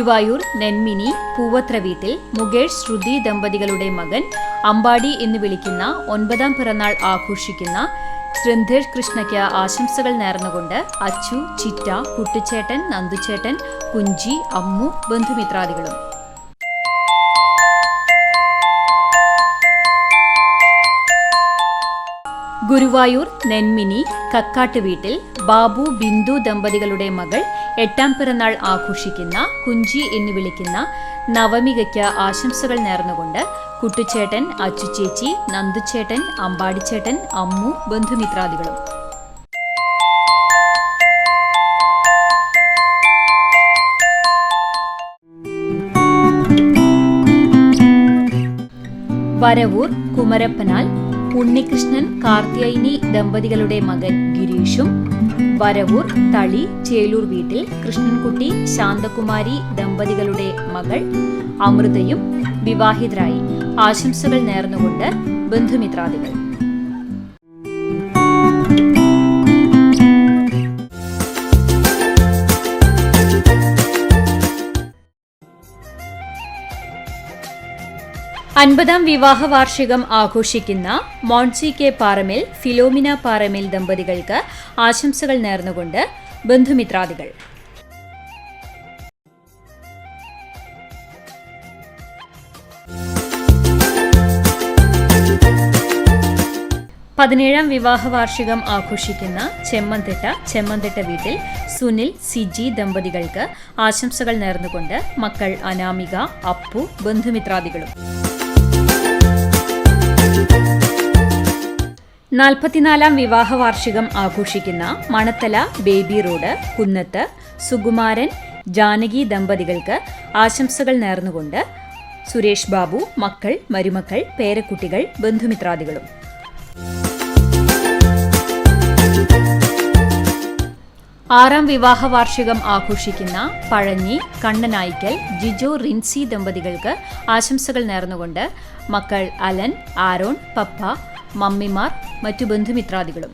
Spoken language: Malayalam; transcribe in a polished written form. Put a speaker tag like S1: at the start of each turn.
S1: ഗുരുവായൂർ നെന്മിനി പൂവത്ര വീട്ടിൽ മുകേഷ് ശ്രുതി ദമ്പതികളുടെ മകൻ അമ്പാടി എന്ന് വിളിക്കുന്ന 9ാം പിറന്നാൾ ആഘോഷിക്കുന്ന ശ്രീധേഷ് കൃഷ്ണയ്ക്ക് ആശംസകൾ നേർന്നുകൊണ്ട് അച്ചു, ചിറ്റ, കുട്ടിച്ചേട്ടൻ, നന്ദുചേട്ടൻ, കുഞ്ചി, അമ്മു, ബന്ധുമിത്രാദികളും. ഗുരുവായൂർ നെന്മിനി കക്കാട്ട് വീട്ടിൽ ബാബു ബിന്ദു ദമ്പതികളുടെ മകൾ 8ാം പിറന്നാൾ ആഘോഷിക്കുന്ന കുഞ്ചി എന്ന് വിളിക്കുന്ന നവമികയ്ക്ക് ആശംസകൾ നേർന്നുകൊണ്ട് കുട്ടിച്ചേട്ടൻ, അച്ചുചേച്ചി, നന്ദുചേട്ടൻ, അമ്പാടിച്ചേട്ടൻ, അമ്മു, ബന്ധുമിത്രാദികളും. വരവൂർ കുമരപ്പനാൽ ഉണ്ണികൃഷ്ണൻ കാർത്തിയായിനി ദമ്പതികളുടെ മകൻ ഗിരീഷും, വരവൂർ തളി ചേലൂർ വീട്ടിൽ കൃഷ്ണൻകുട്ടി ശാന്തകുമാരി ദമ്പതികളുടെ മകൾ അമൃതയും വിവാഹിതരായി. ആശംസകൾ നേർന്നുകൊണ്ട് ബന്ധുമിത്രാദികൾ. അൻപതാം വിവാഹ വാർഷികം ആഘോഷിക്കുന്ന മോൺസി കെ പാറമേൽ, ഫിലോമിന പാറമേൽ ദമ്പതികൾക്ക് ആശംസകൾ നേർന്നുകൊണ്ട് ബന്ധുമിത്രാദികൾ. പതിനേഴാം വിവാഹ വാർഷികം ആഘോഷിക്കുന്ന ചെമ്മന്തിട്ട വീട്ടിൽ സുനിൽ, സിജി ദമ്പതികൾക്ക് ആശംസകൾ നേർന്നുകൊണ്ട് മക്കൾ അനാമിക, അപ്പു, ബന്ധുമിത്രാദികളും. 44ാം വിവാഹ വാർഷികം ആഘോഷിക്കുന്ന മണത്തല ബേബി റോഡ് കുന്നത്ത് സുകുമാരൻ, ജാനകി ദമ്പതികൾക്ക് ആശംസകൾ നേർന്നുകൊണ്ട് സുരേഷ് ബാബു, മക്കൾ, മരുമക്കൾ, പേരക്കുട്ടികൾ, ബന്ധുമിത്രാദികളും. ആറാം വിവാഹ വാർഷികം ആഘോഷിക്കുന്ന പഴഞ്ഞി കണ്ണനായിക്കൽ ജിജോ, റിൻസി ദമ്പതികൾക്ക് ആശംസകൾ നേർന്നുകൊണ്ട് മക്കൾ അലൻ, ആരോൺ, പപ്പ, മമ്മിമാർ, മറ്റു ബന്ധുമിത്രാദികളും.